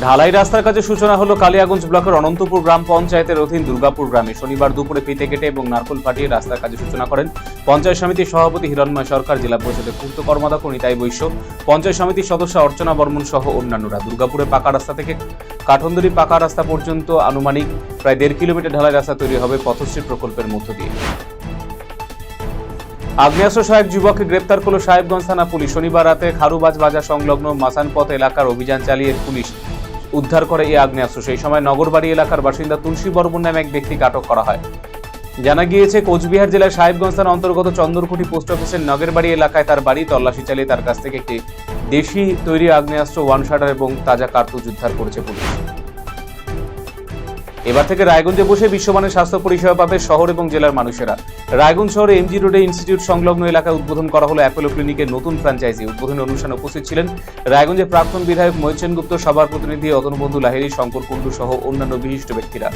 ঢালাই রাস্তার কাজে সূচনা হলো কালিয়াগঞ্জ ব্লকের অনন্তপুর গ্রাম পঞ্চায়েতের অধীন দুর্গাপুর গ্রামে। শনিবার দুপুরে ফিতে কেটে এবং নারকোল ফাটিয়ে রাস্তার কাজে সূচনা করেন পঞ্চায়েত সমিতির সভাপতি হিরণময় সরকার, জেলা পরিষদের পূর্ত কর্মদক্ষ নিতাই বৈশ্য, পঞ্চায়েত সমিতির সদস্য অর্চনা বর্মন সহ অন্যান্যরা। দুর্গাপুরে পাকা রাস্তা থেকে কাঠন্দরি পাকা রাস্তা পর্যন্ত আনুমানিক প্রায় 1.5 কিলোমিটার ঢালাই রাস্তা তৈরি হবে পথশ্রী প্রকল্পের মধ্য দিয়ে। আগ্নেয়াস্ত্র সহ এক যুবককে গ্রেপ্তার করল সাহেবগঞ্জ থানা পুলিশ। শনিবার রাতে খারুবাজ বাজার সংলগ্ন মাসানপথ এলাকার অভিযান চালিয়ে পুলিশ উদ্ধার করে এই আগ্নেয়াস্ত্র। সেই সময় নগরবাড়ি এলাকার বাসিন্দা তুলসী বর্মন নামে এক ব্যক্তিকে আটক করা হয়। জানা গিয়েছে, কোচবিহার জেলার সাহেবগঞ্জ থানা অন্তর্গত চন্দরকুটি পোস্ট অফিসের নগরবাড়ি এলাকায় তার বাড়ি তল্লাশি চালিয়ে তার কাছ থেকে একটি দেশি তৈরি আগ্নেয়াস্ত্র, ওয়ান শাটার এবং তাজা কার্তুজ উদ্ধার করেছে পুলিশ। এবার থেকে রায়গঞ্জে বসে বিশ্বমানের স্বাস্থ্য পরিষেবা পাবে শহর এবং জেলার মানুষেরা। রায়গঞ্জ শহরে এমজি রোডে ইনস্টিটিউট সংলগ্ন এলাকায় উদ্বোধন করা হলো অ্যাপোলো ক্লিনিকের নতুন ফ্র্যাঞ্চাইজি। উদ্বোধনী অনুষ্ঠানে উপস্থিত ছিলেন রায়গঞ্জের প্রাক্তন বিধায়ক মহেশ সেনগুপ্ত, সভার প্রতিনিধি অতনুবন্ধু লাহিড়ী, শঙ্কর কুণ্ডু সহ অন্যান্য বিশিষ্ট ব্যক্তিরা।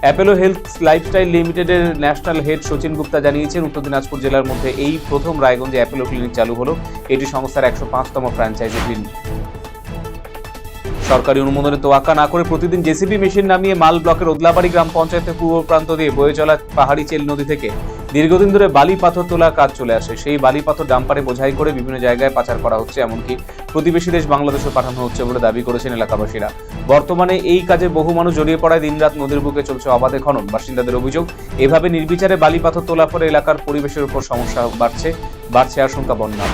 অ্যাপোলো হেলথ লাইফস্টাইল লিমিটেডের ন্যাশনাল হেড সচিন গুপ্তা জানিয়েছেন, উত্তর দিনাজপুর জেলার মধ্যে এই প্রথম রায়গঞ্জে অ্যাপোলো ক্লিনিক চালু হলো। এটি সংস্থার 105তম ফ্র্যাঞ্চাইজি ক্লিনিক। সরকারি অনুমোদনে তোয়াক্কা না করে প্রতিদিন জেসিবি মেশিন নামিয়ে মাল ব্লকের ওদলাবাড়ি গ্রাম পঞ্চায়েতের পূর্ব প্রান্ত দিয়ে বয়ে চলা পাহাড়ি চেল নদী থেকে দীর্ঘদিন ধরে বালি পাথর তোলার কাজ চলে আসে। সেই বালি পাথর ডাম্পারে বোঝাই করে বিভিন্ন জায়গায় পাচার করা হচ্ছে, এমনকি প্রতিবেশী দেশ বাংলাদেশে পাঠানো হচ্ছে বলে দাবি করেছেন এলাকাবাসীরা। বর্তমানে এই কাজে বহু মানুষ জড়িয়ে পড়ায় দিনরাত নদীর বুকে চলছে অবাধে খনন। বাসিন্দাদের অভিযোগ, এভাবে নির্বিচারে বালি পাথর তোলার পরে এলাকার পরিবেশের উপর সমস্যা বাড়ছে আশঙ্কা বন্যা।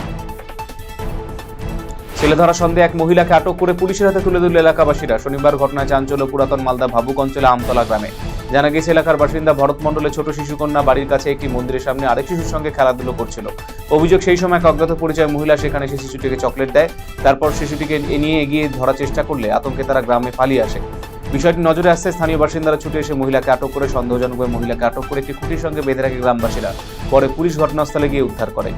ছেলে ধরা সন্দেহে এক মহিলাকে আটক করে পুলিশের হাতে তুলে দিল এলাকাবাসীরা। শনিবার ঘটনায় চাঞ্চল্য পুরাতন মালদা ভাবুক অঞ্চলে আমতলা গ্রামে। জানা গেছে, এলাকার বাসিন্দা ভরত মণ্ডলের ছোট শিশুকন্যা বাড়ির কাছে একটি মন্দিরের সামনে আরেক শিশুর সঙ্গে খেলাধুলো করছিল। অভিযোগ, সেই সময় এক অজ্ঞাত পরিচয় মহিলা সেখানে এসে শিশুটিকে চকলেট দেয়। তারপর শিশুটিকে নিয়ে এগিয়ে ধরার চেষ্টা করলে আতঙ্কে তারা গ্রামে পালিয়ে আসে। বিষয়টি নজরে আসতে স্থানীয় বাসিন্দারা ছুটে এসে মহিলাকে আটক করে সন্দেহজনকভাবে মহিলাকে আটক করে একটি খুঁটির সঙ্গে বেঁধে রাখে গ্রামবাসীরা। পরে পুলিশ ঘটনাস্থলে গিয়ে উদ্ধার করে।